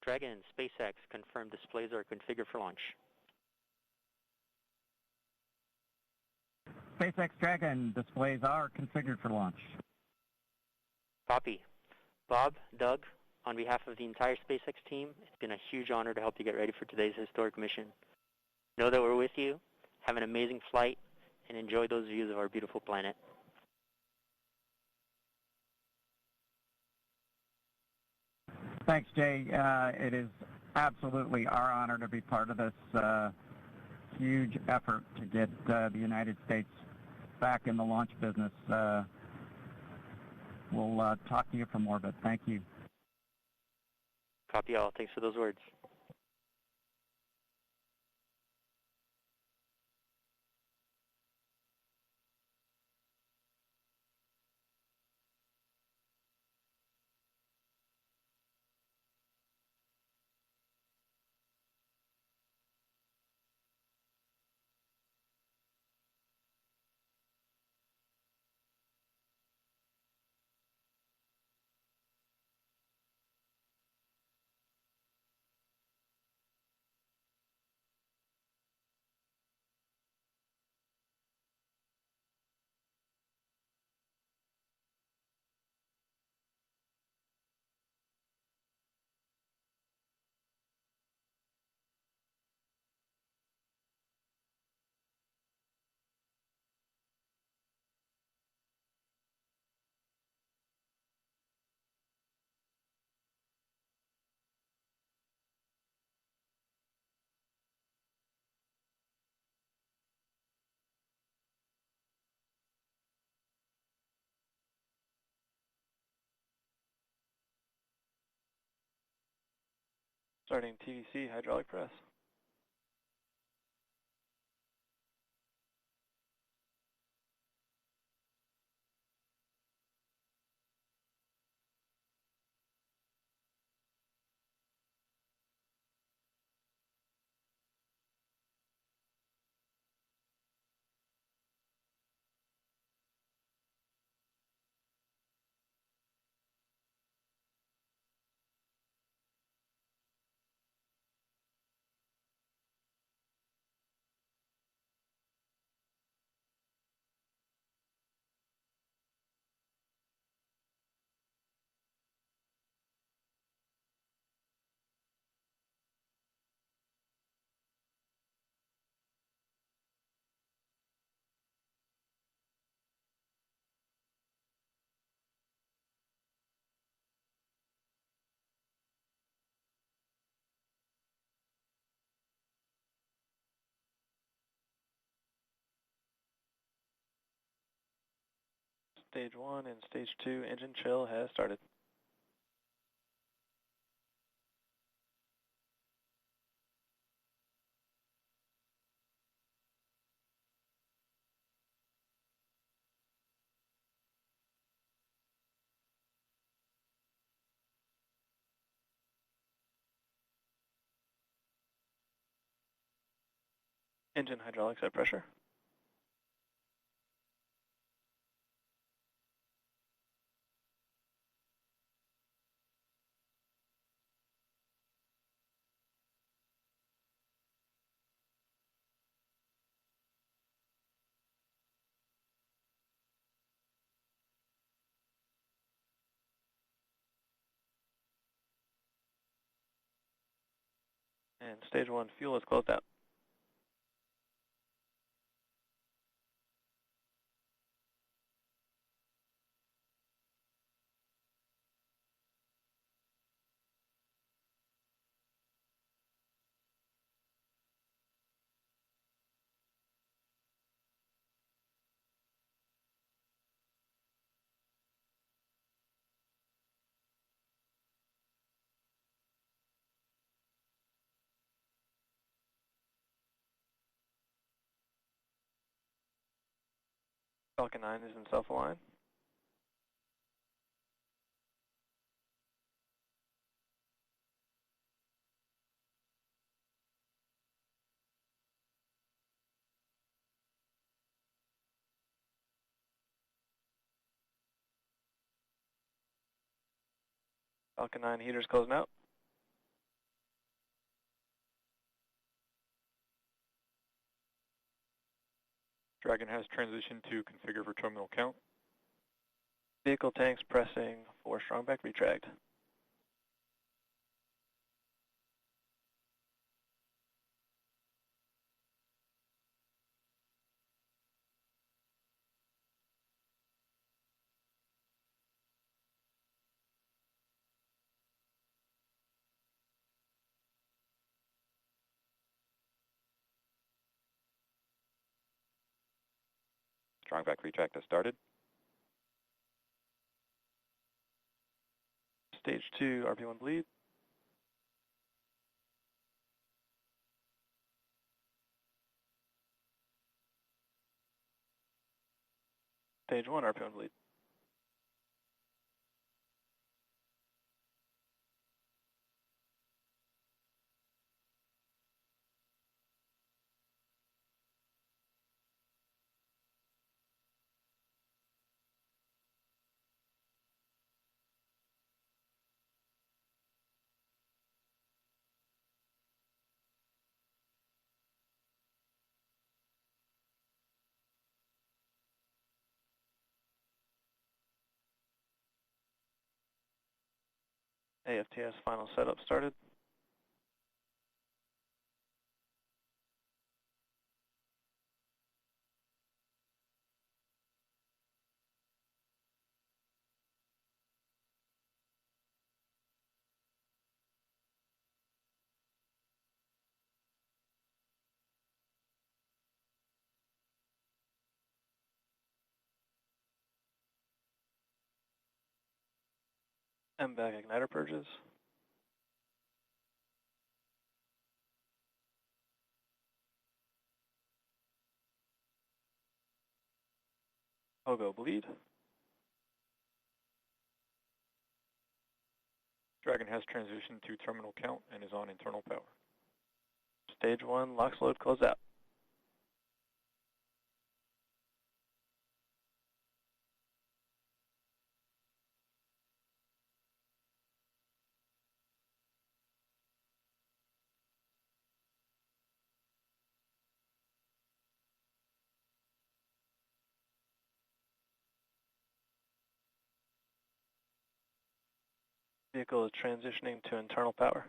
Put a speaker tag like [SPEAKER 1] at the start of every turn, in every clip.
[SPEAKER 1] Dragon, SpaceX confirmed displays are configured for launch.
[SPEAKER 2] SpaceX Dragon displays are configured for launch.
[SPEAKER 1] Copy. Bob, Doug, on behalf of the entire SpaceX team, it's been a huge honor to help you get ready for today's historic mission. Know that we're with you, have an amazing flight, and enjoy those views of our beautiful planet.
[SPEAKER 2] Thanks, Jay. It is absolutely our honor to be part of this huge effort to get the United States back in the launch business. We'll talk to you for more, but thank you.
[SPEAKER 1] Copy all. Thanks for those words.
[SPEAKER 3] Starting TVC hydraulic press. Stage 1 and Stage 2 engine chill has started. Engine hydraulics at pressure. And Stage 1 fuel is closed out. And Stage 1 fuel is closed out. Falcon 9 is in self-align. Falcon 9 heaters closing out.
[SPEAKER 4] Dragon has transitioned to configure for terminal count.
[SPEAKER 3] Vehicle tanks pressing for strong back retract.
[SPEAKER 4] Strong back retract has started.
[SPEAKER 3] Stage 2, RP1 bleed. Stage 1, RP1 bleed. AFTS final setup started. MVAC igniter purges. Pogo bleed.
[SPEAKER 4] Dragon has transitioned to terminal count and is on internal power.
[SPEAKER 3] Stage 1, LOX load close out. Vehicle is transitioning to internal power.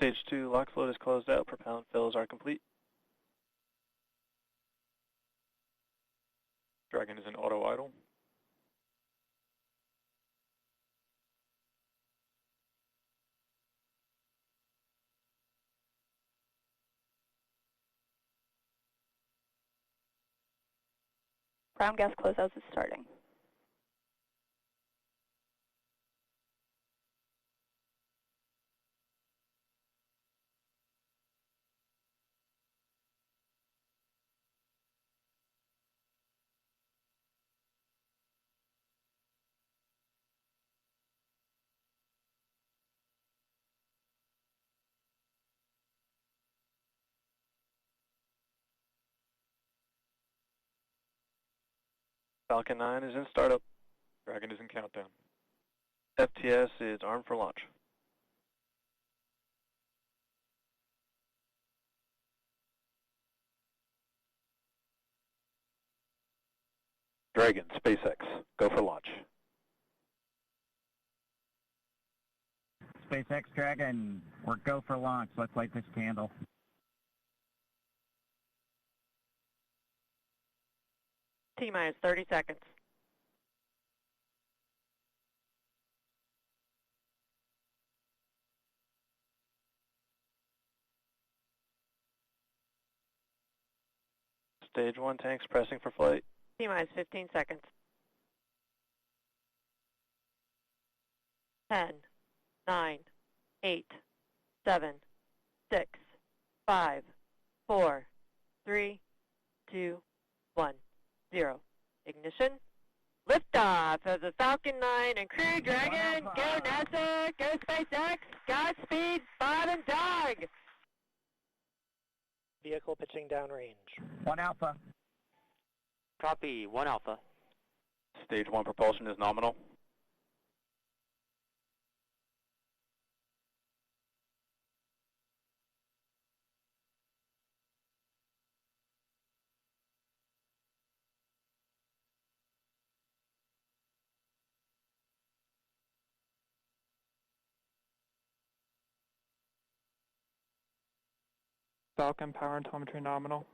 [SPEAKER 3] Stage 2, LOX load is closed out. Propellant fills are complete.
[SPEAKER 4] Dragon is in auto idle.
[SPEAKER 5] Ground gas closeouts is starting.
[SPEAKER 3] Falcon 9 is in startup.
[SPEAKER 4] Dragon is in countdown.
[SPEAKER 3] FTS is armed for launch.
[SPEAKER 4] Dragon, SpaceX, go for launch.
[SPEAKER 2] SpaceX Dragon, we're go for launch. Let's light this candle.
[SPEAKER 6] T-minus 30 seconds.
[SPEAKER 3] Stage 1 tanks pressing for flight.
[SPEAKER 6] T-minus 15 seconds. 10, 9, 8, 7, 6, 5, 4, 3, 2, 1, 0. Ignition. Liftoff of the Falcon 9 and Crew Dragon. Go NASA, go SpaceX, Godspeed, Bob and Doug.
[SPEAKER 7] Vehicle pitching downrange.
[SPEAKER 2] 1 Alpha.
[SPEAKER 1] Copy, 1 Alpha.
[SPEAKER 4] Stage 1 propulsion is nominal.
[SPEAKER 8] Falcon power and telemetry nominal.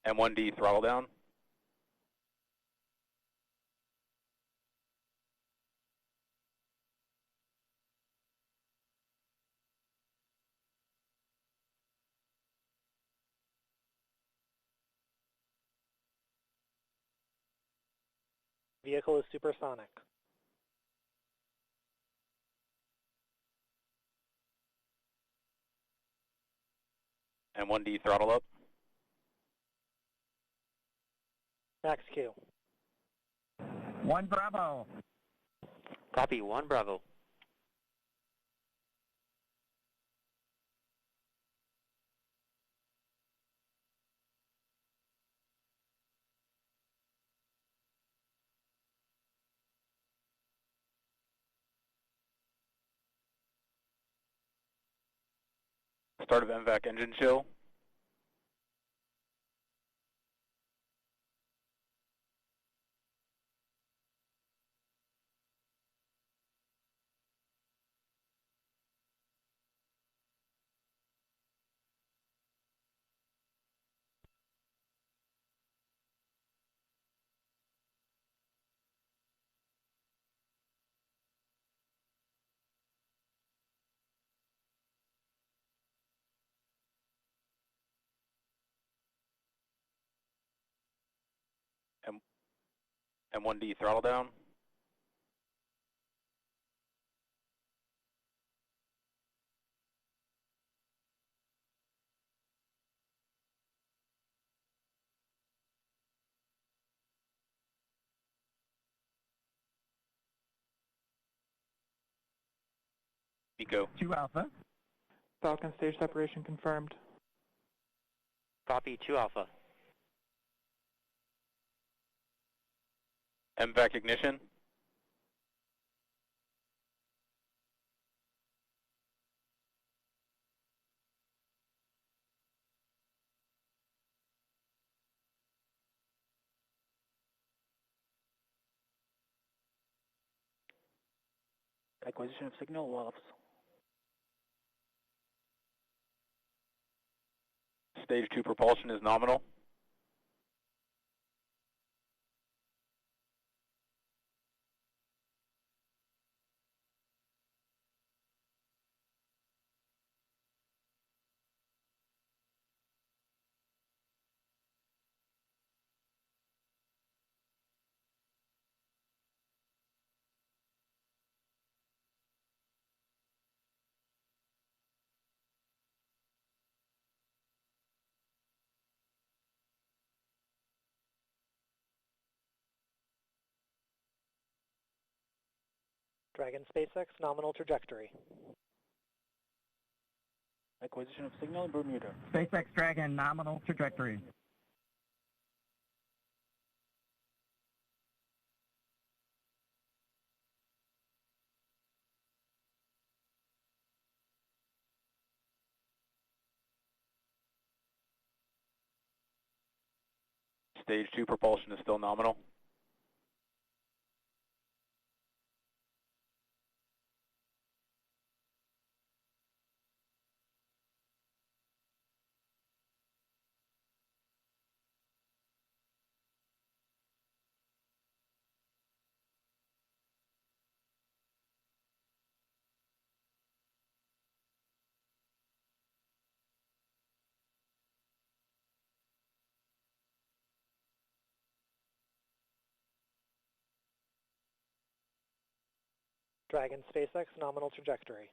[SPEAKER 4] M1D throttle down.
[SPEAKER 7] Vehicle is supersonic.
[SPEAKER 4] M1D throttle up.
[SPEAKER 7] Max Q.
[SPEAKER 2] 1 Bravo.
[SPEAKER 1] Copy, 1 Bravo.
[SPEAKER 4] Start of MVAC engine chill. M1D throttle down. Eco.
[SPEAKER 2] 2 Alpha.
[SPEAKER 8] Falcon stage separation confirmed.
[SPEAKER 1] Copy, 2 Alpha.
[SPEAKER 4] MVAC ignition.
[SPEAKER 7] Acquisition of signal WAFs.
[SPEAKER 4] Stage 2 propulsion is nominal.
[SPEAKER 7] Dragon SpaceX, nominal trajectory. Acquisition of signal in Bermuda.
[SPEAKER 2] SpaceX Dragon, nominal trajectory.
[SPEAKER 4] Stage 2 propulsion is still nominal.
[SPEAKER 7] Dragon SpaceX, nominal trajectory.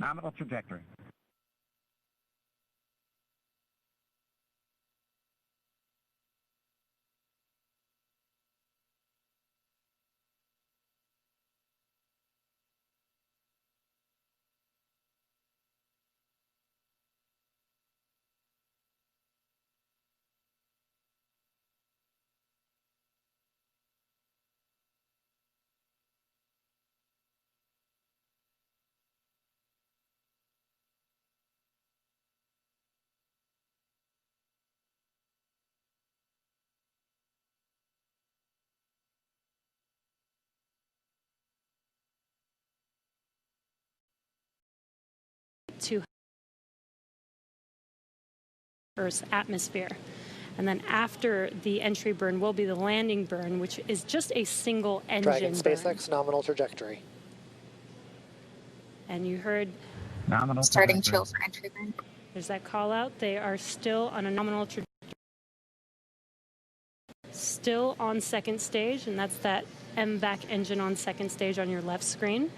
[SPEAKER 2] Nominal trajectory.
[SPEAKER 9] to Earth's atmosphere. And then after the entry burn will be the landing burn, which is just a single engine
[SPEAKER 7] Dragon
[SPEAKER 9] burn.
[SPEAKER 7] SpaceX nominal trajectory.
[SPEAKER 9] And you heard
[SPEAKER 2] Nominal
[SPEAKER 5] Starting
[SPEAKER 2] trajectory.
[SPEAKER 5] chill for entry burn.
[SPEAKER 9] there's that call out. They are still on a nominal trajectory. Still on second stage, and that's that MVAC engine on second stage on your left screen.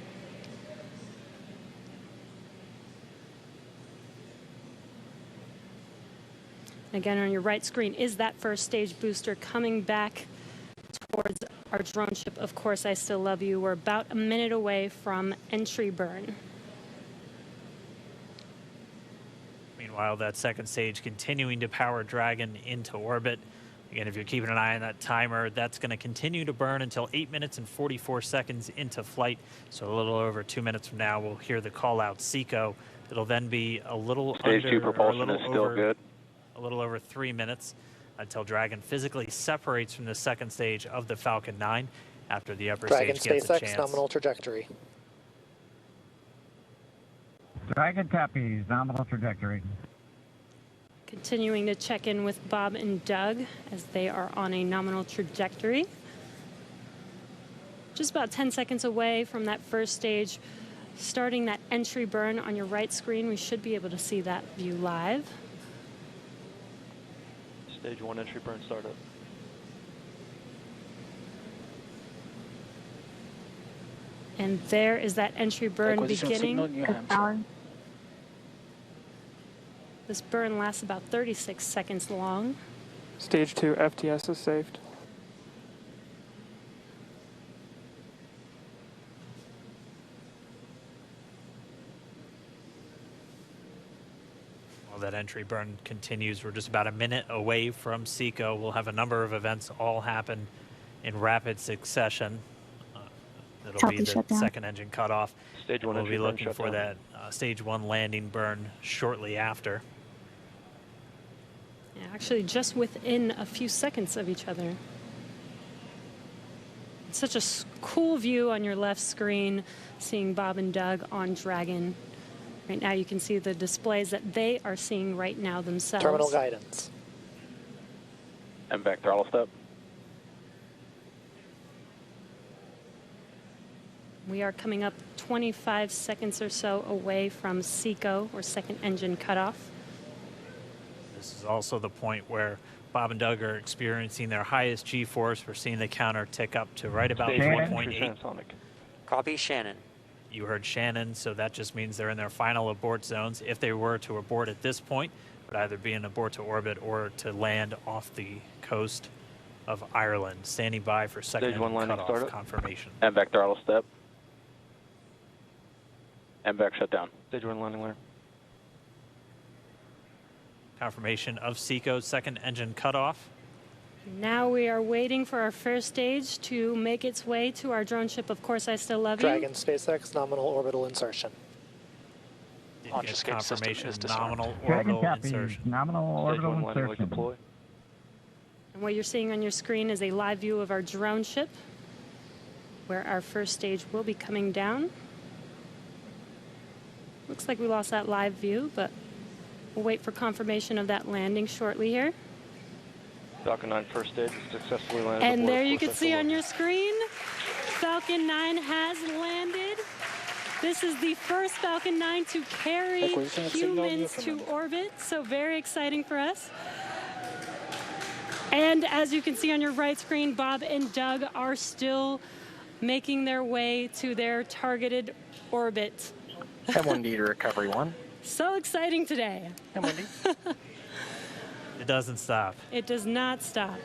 [SPEAKER 9] Again, on your right screen is that first stage booster coming back towards our drone ship. Of course, I still love you. We're about a minute away from entry burn.
[SPEAKER 10] Meanwhile, that second stage continuing to power Dragon into orbit. Again, if you're keeping an eye on that timer, that's going to continue to burn until 8 minutes and 44 seconds into flight. So a little over 2 minutes from now, we'll hear the call out SECO. It'll then be a little
[SPEAKER 4] Stage 2 propulsion is still good.
[SPEAKER 10] A little over 3 minutes until Dragon physically separates from the second stage of the Falcon 9 after the upper
[SPEAKER 7] Dragon
[SPEAKER 10] stage gets a
[SPEAKER 7] SpaceX
[SPEAKER 10] chance.
[SPEAKER 7] nominal trajectory.
[SPEAKER 2] Dragon copies, nominal trajectory.
[SPEAKER 9] Continuing to check in with Bob and Doug as they are on a nominal trajectory. Just about 10 seconds away from that first stage, starting that entry burn on your right screen. We should be able to see that view live.
[SPEAKER 3] Stage 1 entry burn startup.
[SPEAKER 9] And there is that entry burn beginning. This burn lasts about 36 seconds long.
[SPEAKER 8] Stage 2 FTS is saved.
[SPEAKER 10] While that entry burn continues, we're just about a minute away from SECO. We'll have a number of events all happen in rapid succession. It'll be the second engine cutoff.
[SPEAKER 3] Stage 1
[SPEAKER 10] we'll
[SPEAKER 3] entry
[SPEAKER 10] be
[SPEAKER 3] burn
[SPEAKER 10] looking
[SPEAKER 3] shut
[SPEAKER 10] for
[SPEAKER 3] down.
[SPEAKER 10] that stage 1 landing burn shortly after.
[SPEAKER 9] Yeah, actually just within a few seconds of each other. It's such a cool view on your left screen, seeing Bob and Doug on Dragon. Right now you can see the displays that they are seeing right now themselves.
[SPEAKER 7] Terminal guidance.
[SPEAKER 4] MVAC throttle step.
[SPEAKER 9] We are coming up 25 seconds or so away from SECO, or second engine cutoff.
[SPEAKER 10] This is also the point where Bob and Doug are experiencing their highest G-force. We're seeing the counter tick up to right about 1.8.
[SPEAKER 1] Copy, Shannon.
[SPEAKER 10] You heard Shannon, so that just means they're in their final abort zones. If they were to abort at this point, it would either be an abort to orbit or to land off the coast of Ireland. Standing by for second
[SPEAKER 3] Stage 1
[SPEAKER 10] engine
[SPEAKER 3] landing
[SPEAKER 10] cutoff
[SPEAKER 3] startup.
[SPEAKER 10] confirmation.
[SPEAKER 4] MVAC throttle step. MVAC shut down.
[SPEAKER 3] Stage 1 landing learn.
[SPEAKER 10] Confirmation of SECO's second engine cutoff.
[SPEAKER 9] Now we are waiting for our first stage to make its way to our drone ship. Of course, I still love you.
[SPEAKER 7] Dragon SpaceX nominal orbital insertion.
[SPEAKER 10] Did get confirmation
[SPEAKER 3] is disarmed.
[SPEAKER 10] nominal
[SPEAKER 2] Dragon
[SPEAKER 10] orbital
[SPEAKER 2] copies,
[SPEAKER 10] insertion.
[SPEAKER 2] nominal
[SPEAKER 3] Stage
[SPEAKER 2] orbital
[SPEAKER 3] 1 landing leg
[SPEAKER 2] insertion.
[SPEAKER 3] deploy.
[SPEAKER 9] And what you're seeing on your screen is a live view of our drone ship, where our first stage will be coming down. Looks like we lost that live view, but we'll wait for confirmation of that landing shortly here.
[SPEAKER 3] Falcon 9 first stage successfully landed.
[SPEAKER 9] And
[SPEAKER 3] aboard
[SPEAKER 9] there you
[SPEAKER 3] course
[SPEAKER 9] can see on
[SPEAKER 3] XLR.
[SPEAKER 9] your screen, Falcon 9 has landed. This is the first Falcon 9 to carry
[SPEAKER 7] Acquisition of signal
[SPEAKER 9] humans to
[SPEAKER 7] Newfoundland.
[SPEAKER 9] orbit, so very exciting for us. And as you can see on your right screen, Bob and Doug are still making their way to their targeted orbit.
[SPEAKER 7] M1D to recovery 1.
[SPEAKER 9] So exciting today.
[SPEAKER 7] M1D.
[SPEAKER 10] It doesn't stop.
[SPEAKER 9] It does not stop.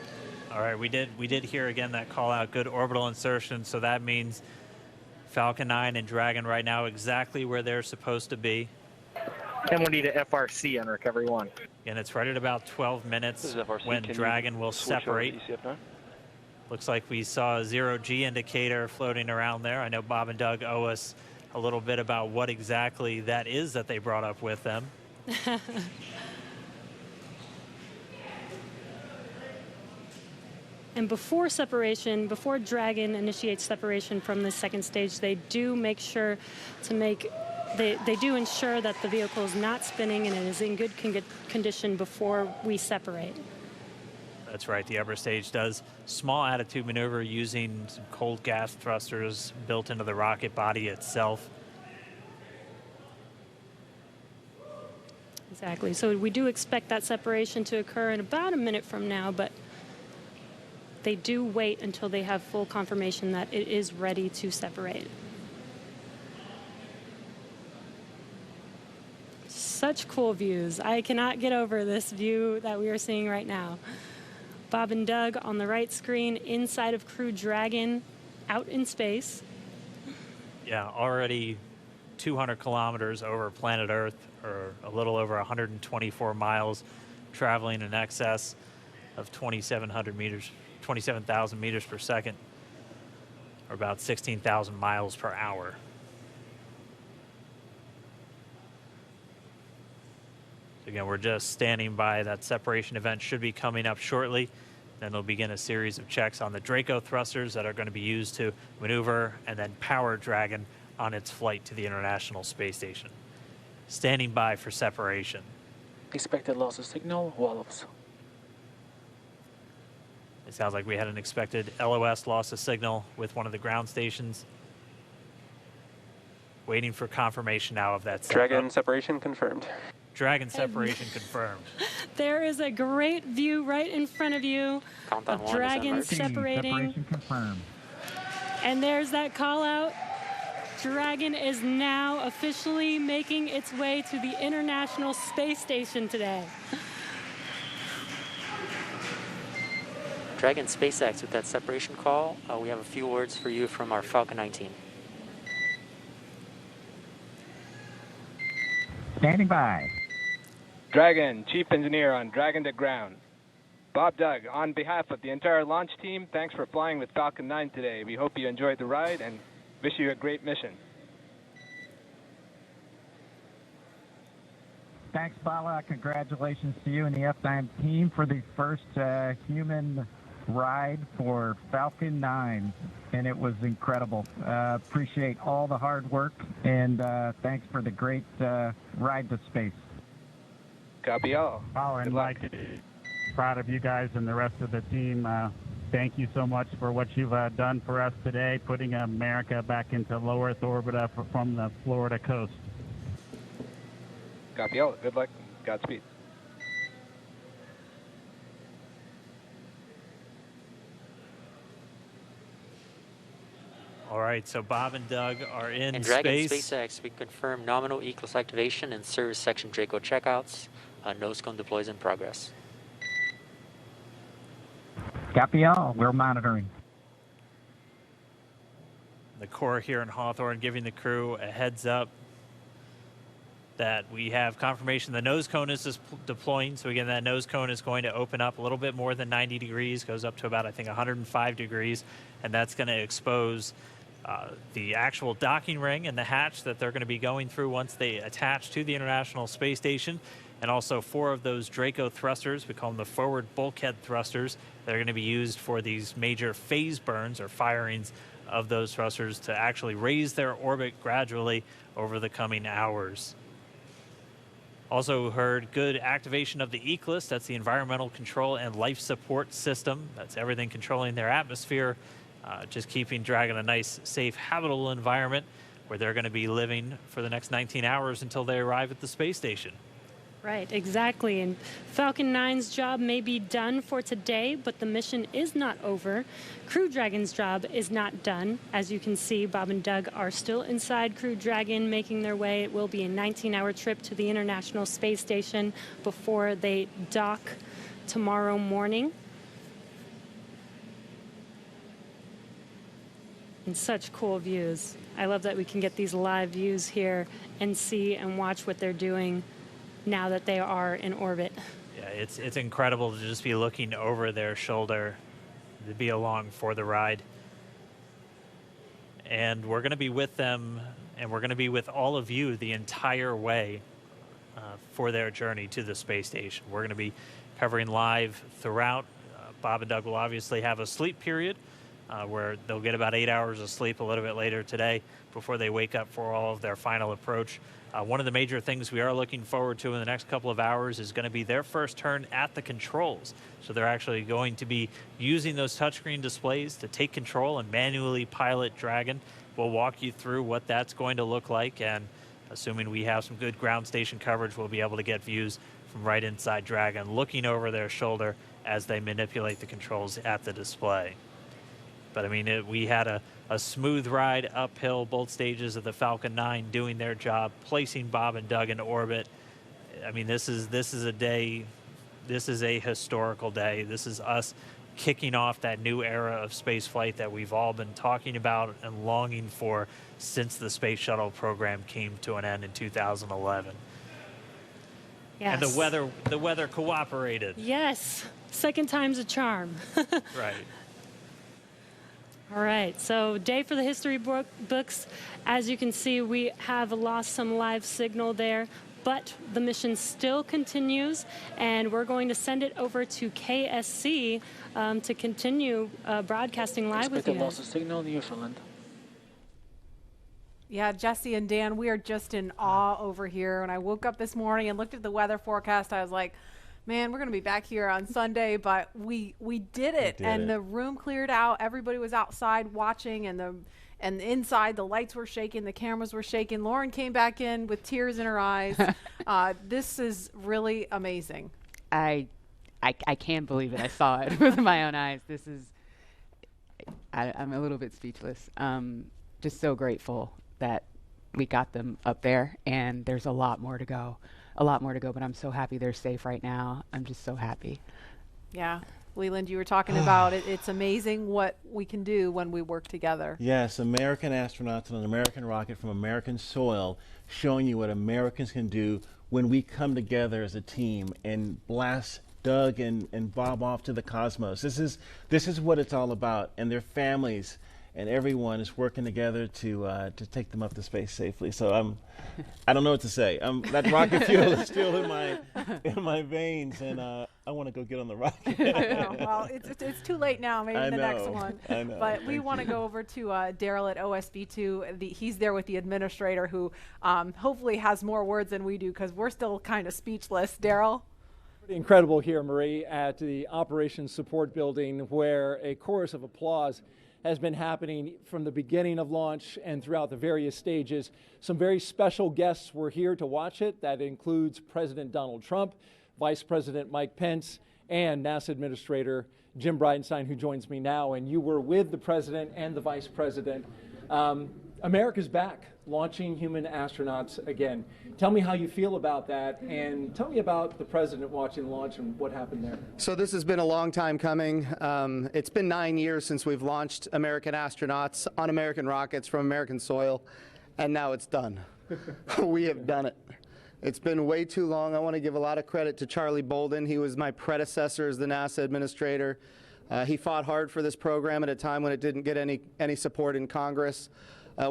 [SPEAKER 10] All right, we did hear again that call out, good orbital insertion, so that means Falcon 9 and Dragon right now exactly where they're supposed to be.
[SPEAKER 7] M1D to FRC on recovery 1.
[SPEAKER 10] And it's right at about 12
[SPEAKER 3] This
[SPEAKER 10] minutes
[SPEAKER 3] is FRC.
[SPEAKER 10] when
[SPEAKER 3] Can you
[SPEAKER 10] Dragon will
[SPEAKER 3] switch over to
[SPEAKER 10] separate.
[SPEAKER 3] ECF9?
[SPEAKER 10] Looks like we saw a 0G indicator floating around there. I know Bob and Doug owe us a little bit about what exactly that is that they brought up with them.
[SPEAKER 9] And before separation, before Dragon initiates separation from the second stage, they do make sure to make they do ensure that the vehicle is not spinning and it is in good condition before we separate.
[SPEAKER 10] That's right. The upper stage does small attitude maneuver using some cold gas thrusters built into the rocket body itself.
[SPEAKER 9] Exactly. So we do expect that separation to occur in about a minute from now, but they do wait until they have full confirmation that it is ready to separate. Such cool views. I cannot get over this view that we are seeing right now. Bob and Doug on the right screen inside of Crew Dragon out in space.
[SPEAKER 10] Yeah, already 200 kilometers over planet Earth, or a little over 124 miles, traveling in excess of 2,700 meters, 27,000 meters per second, or about 16,000 miles per hour. Again, we're just standing by. That separation event should be coming up shortly. Then they'll begin a series of checks on the Draco thrusters that are going to be used to maneuver and then power Dragon on its flight to the International Space Station. Standing by for separation.
[SPEAKER 11] Expected loss of signal, wallows.
[SPEAKER 10] It sounds like we had an expected LOS, loss of signal, with one of the ground stations. Waiting for confirmation now of that setup.
[SPEAKER 3] Dragon separation confirmed.
[SPEAKER 10] Dragon separation confirmed.
[SPEAKER 9] There is a great view right in front of you
[SPEAKER 1] Countdown
[SPEAKER 9] of Dragon separating.
[SPEAKER 2] Separation confirmed.
[SPEAKER 9] And there's that call out. Dragon is now officially making its way to the International Space Station today.
[SPEAKER 1] Dragon SpaceX with that separation call. We have a few words for you from our Falcon 9 team.
[SPEAKER 2] Standing by.
[SPEAKER 12] Dragon, Chief Engineer on Dragon to ground. Bob Doug, on behalf of the entire launch team, thanks for flying with Falcon 9 today. We hope you enjoyed the ride and wish you a great mission.
[SPEAKER 2] Thanks, Bala. Congratulations to you and the F9 team for the first human ride for Falcon 9, and it was incredible. Appreciate all the hard work, and thanks for the great ride to space.
[SPEAKER 12] Copy all.
[SPEAKER 2] And Mike, proud of you guys and the rest of the team. Thank you so much for what you've done for us today, putting America back into low Earth orbit from the Florida coast.
[SPEAKER 12] Copy all. Good luck. Godspeed.
[SPEAKER 10] All right, so Bob and Doug are in
[SPEAKER 1] And Dragon
[SPEAKER 10] space.
[SPEAKER 1] SpaceX, we confirm nominal ECLS activation and service section Draco checkouts. Nose cone deploys in progress.
[SPEAKER 2] Copy all. We're monitoring.
[SPEAKER 10] The Corps here in Hawthorne giving the crew a heads up that we have confirmation the nose cone is deploying. So again, that nose cone is going to open up a little bit more than 90 degrees, goes up to about, I think, 105 degrees, and that's going to expose the actual docking ring and the hatch that they're going to be going through once they attach to the International Space Station, and also 4 of those Draco thrusters, we call them the forward bulkhead thrusters, that are going to be used for these major phase burns or firings of those thrusters to actually raise their orbit gradually over the coming hours. Also heard good activation of the ECLS, that's the Environmental Control and Life Support System. That's everything controlling their atmosphere, just keeping Dragon a nice, safe, habitable environment where they're going to be living for the next 19 hours until they arrive at the space station.
[SPEAKER 9] Right, exactly. And Falcon 9's job may be done for today, but the mission is not over. Crew Dragon's job is not done. As you can see, Bob and Doug are still inside Crew Dragon, making their way. It will be a 19-hour trip to the International Space Station before they dock tomorrow morning. And such cool views. I love that we can get these live views here and see and watch what they're doing now that they are in orbit.
[SPEAKER 10] Yeah, it's incredible to just be looking over their shoulder, to be along for the ride. And we're going to be with them, and we're going to be with all of you the entire way for their journey to the space station. We're going to be covering live throughout. Bob and Doug will obviously have a sleep period where they'll get about 8 hours of sleep a little bit later today before they wake up for all of their final approach. One of the major things we are looking forward to in the next couple of hours is going to be their first turn at the controls. So they're actually going to be using those touchscreen displays to take control and manually pilot Dragon. We'll walk you through what that's going to look like, and assuming we have some good ground station coverage, we'll be able to get views from right inside Dragon, looking over their shoulder as they manipulate the controls at the display. But I mean, we had a smooth ride uphill, both stages of the Falcon 9 doing their job, placing Bob and Doug into orbit. I mean, this is a day, this is a historical day. This is us kicking off that new era of space flight that we've all been talking about and longing for since the Space Shuttle program came to an end in 2011.
[SPEAKER 9] Yes.
[SPEAKER 10] And the weather cooperated.
[SPEAKER 9] Yes, second time's a charm.
[SPEAKER 10] Right.
[SPEAKER 9] All right, so day for the history books. As you can see, we have lost some live signal there, but the mission still continues, and we're going to send it over to KSC to continue broadcasting live with you guys.
[SPEAKER 11] Loss of signal in Newfoundland.
[SPEAKER 13] Yeah, Jesse and Dan, we are just in awe over here. When I woke up this morning and looked at the weather forecast, I was like, man, we're going to be back here on Sunday, but we did it. The room cleared out. Everybody was outside watching, and inside the lights were shaking, the cameras were shaking. Lauren came back in with tears in her eyes. This is really amazing.
[SPEAKER 14] I can't believe it. I saw it with my own eyes. This is, I'm a little bit speechless. Just so grateful that we got them up there, and there's a lot more to go. But I'm so happy they're safe right now. I'm just so happy.
[SPEAKER 13] Yeah. Leland, you were talking about it. It's amazing what we can do when we work together.
[SPEAKER 15] Yes, American astronauts on an American rocket from American soil, showing you what Americans can do when we come together as a team and blast Doug and Bob off to the cosmos. This is what it's all about, and their families and everyone is working together to take them up to space safely. So I don't know what to say. That rocket fuel is still in my veins, and I want to go get on the rocket.
[SPEAKER 13] Well, it's too late now. Maybe the next one.
[SPEAKER 15] I know.
[SPEAKER 13] But we want to go over to Daryl at OSB2. He's there with the administrator, who hopefully has more words than we do, because we're still kind of speechless. Daryl?
[SPEAKER 16] Pretty incredible here, Marie, at the Operations Support Building, where a chorus of applause has been happening from the beginning of launch and throughout the various stages. Some very special guests were here to watch it. That includes President Donald Trump, Vice President Mike Pence, and NASA Administrator Jim Bridenstine, who joins me now. And you were with the President and the Vice President. America's back, launching human astronauts again. Tell me how you feel about that, and tell me about the President watching the launch and what happened there.
[SPEAKER 17] So this has been a long time coming. It's been 9 years since we've launched American astronauts on American rockets from American soil, and now it's done. We have done it. It's been way too long. I want to give a lot of credit to Charlie Bolden. He was my predecessor as the NASA administrator. He fought hard for this program at a time when it didn't get any support in Congress.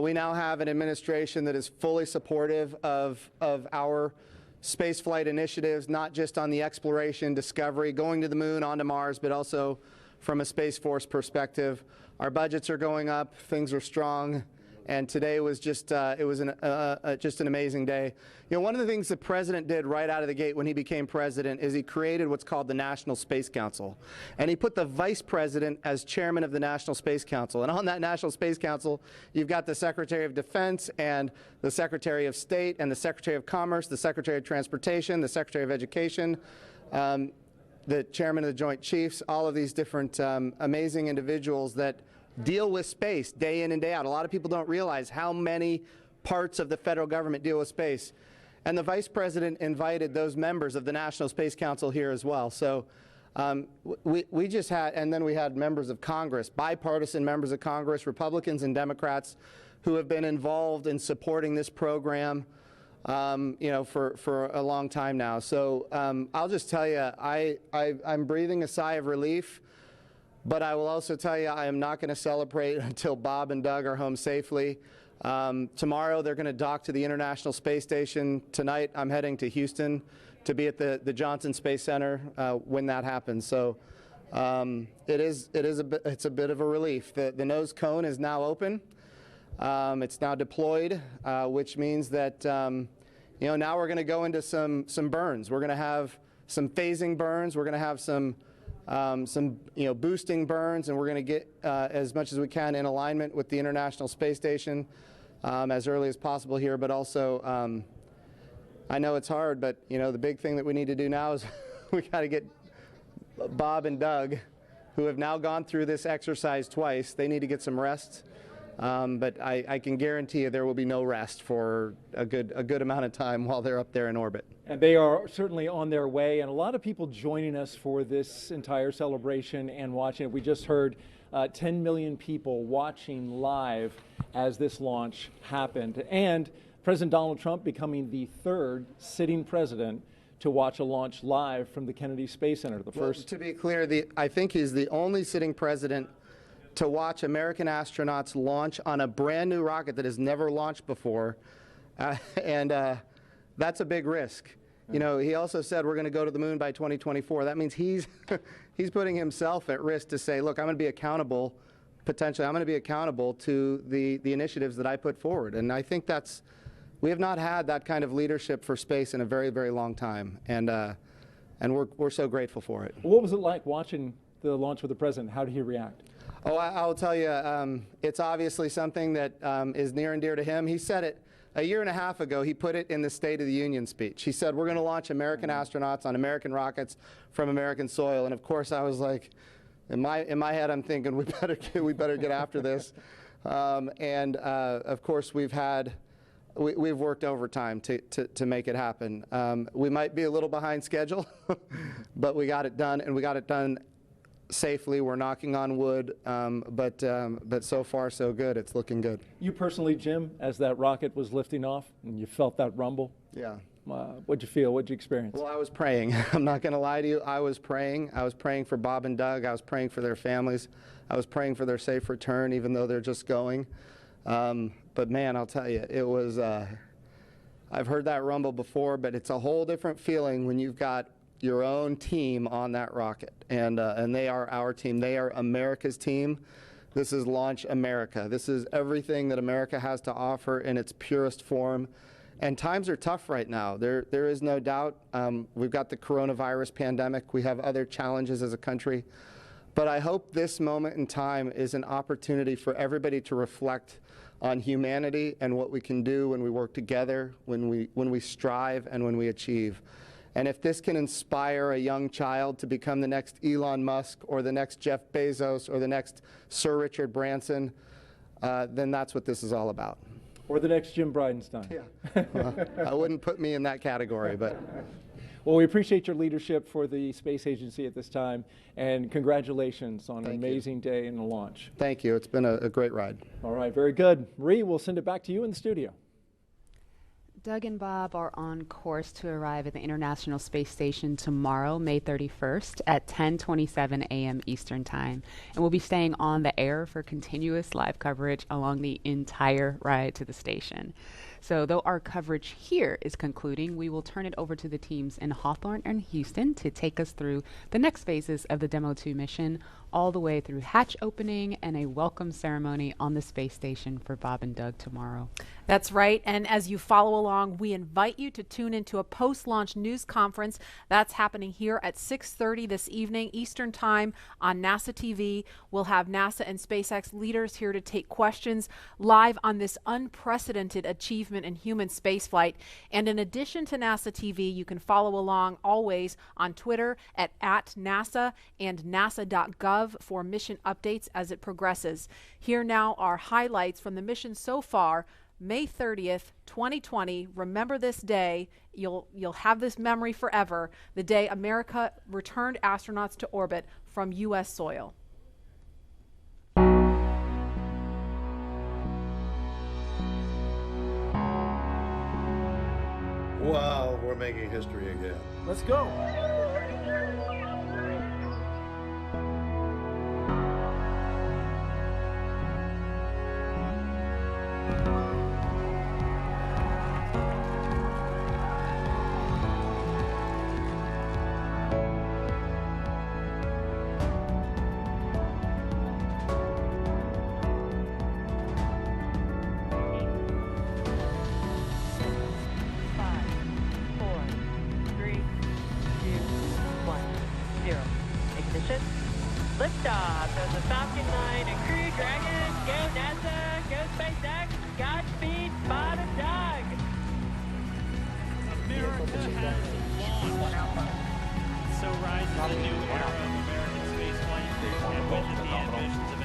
[SPEAKER 17] We now have an administration that is fully supportive of our spaceflight initiatives, not just on the exploration, discovery, going to the moon, onto Mars, but also from a Space Force perspective. Our budgets are going up, things are strong, and today was just just an amazing day. You know, one of the things the President did right out of the gate when he became President is he created what's called the National Space Council. And he put the Vice President as chairman of the National Space Council. And on that National Space Council, you've got the Secretary of Defense and the Secretary of State and the Secretary of Commerce, the Secretary of Transportation, the Secretary of Education, the Chairman of the Joint Chiefs, all of these different amazing individuals that deal with space day in and day out. A lot of people don't realize how many parts of the federal government deal with space. And the Vice President invited those members of the National Space Council here as well. So we just had, and then we had members of Congress, bipartisan members of Congress, Republicans and Democrats, who have been involved in supporting this program, you know, for a long time now. So I'll just tell you, I'm breathing a sigh of relief. But I will also tell you, I am not going to celebrate until Bob and Doug are home safely. Tomorrow, they're going to dock to the International Space Station. Tonight, I'm heading to Houston to be at the Johnson Space Center when that happens. So It's a bit of a relief. The nose cone is now open. It's now deployed, which means that now we're going to go into some burns. We're going to have some phasing burns. We're going to have some boosting burns, and we're going to get as much as we can in alignment with the International Space Station as early as possible here. But also, I know it's hard, but the big thing that we need to do now is we got to get Bob and Doug, who have now gone through this exercise twice. They need to get some rest. But I can guarantee you there will be no rest for a good amount of time while they're up there in orbit.
[SPEAKER 16] And they are certainly on their way, and a lot of people joining us for this entire celebration and watching it. We just heard 10 million people watching live as this launch happened, and President Donald Trump becoming the third sitting president to watch a launch live from the Kennedy Space Center. The first.
[SPEAKER 17] To be clear, I think he's the only sitting president to watch American astronauts launch on a brand new rocket that has never launched before, and that's a big risk. He also said we're going to go to the moon by 2024. That means he's putting himself at risk to say, look, I'm going to be accountable, potentially, I'm going to be accountable to the initiatives that I put forward. And I think we have not had that kind of leadership for space in a very, very long time, and we're so grateful for it.
[SPEAKER 16] What was it like watching the launch with the president? How did he react?
[SPEAKER 17] Oh, I'll tell you, it's obviously something that is near and dear to him. He said it a year and a half ago. He put it in the State of the Union speech. He said, we're going to launch American astronauts on American rockets from American soil. And of course, I was like, in my head, I'm thinking, we better get after this. Of course, we've worked overtime to make it happen. We might be a little behind schedule, but we got it done, and we got it done safely. We're knocking on wood, but so far so good. It's looking good.
[SPEAKER 16] You personally, Jim, as that rocket was lifting off and you felt that rumble?
[SPEAKER 17] Yeah.
[SPEAKER 16] What'd you feel? What'd you experience?
[SPEAKER 17] Well, I was praying. I'm not going to lie to you. I was praying. I was praying for Bob and Doug. I was praying for their families. I was praying for their safe return, even though they're just going. But man, I'll tell you, it was, I've heard that rumble before, but it's a whole different feeling when you've got your own team on that rocket, and they are our team. They are America's team. This is Launch America. This is everything that America has to offer in its purest form. And times are tough right now. There is no doubt. We've got the coronavirus pandemic. We have other challenges as a country. But I hope this moment in time is an opportunity for everybody to reflect on humanity and what we can do when we work together, when we strive, and when we achieve. And if this can inspire a young child to become the next Elon Musk or the next Jeff Bezos or the next Sir Richard Branson, then that's what this is all about.
[SPEAKER 16] Or the next Jim Bridenstine.
[SPEAKER 17] Yeah. Well, I wouldn't put me in that category, but.
[SPEAKER 16] Well, we appreciate your leadership for the space agency at this time, and congratulations on an amazing day in the launch.
[SPEAKER 17] Thank you. It's been a great ride.
[SPEAKER 16] All right, very good. Marie, we'll send it back to you in the studio.
[SPEAKER 14] Doug and Bob are on course to arrive at the International Space Station tomorrow, May 31st at 10:27 a.m. Eastern Time. And we'll be staying on the air for continuous live coverage along the entire ride to the station. So though our coverage here is concluding, we will turn it over to the teams in Hawthorne and Houston to take us through the next phases of the Demo 2 mission, all the way through hatch opening and a welcome ceremony on the space station for Bob and Doug tomorrow.
[SPEAKER 13] That's right. And as you follow along, we invite you to tune into a post-launch news conference that's happening here at 6:30 this evening Eastern Time on NASA TV. We'll have NASA and SpaceX leaders here to take questions live on this unprecedented achievement in human spaceflight. And in addition to NASA TV, you can follow along always on Twitter at @NASA and nasa.gov for mission updates as it progresses. Here now are highlights from the mission so far. May 30th, 2020. Remember this day. You'll have this memory forever. The day America returned astronauts to orbit from U.S. soil.
[SPEAKER 18] Wow, we're making history again.
[SPEAKER 16] Let's go.
[SPEAKER 6] Falcon 9 and Crew Dragon. Go NASA, go SpaceX, Godspeed, Bob and Doug.
[SPEAKER 10] America has launched. So rises a new era of American spaceflight, and with it the ambitions of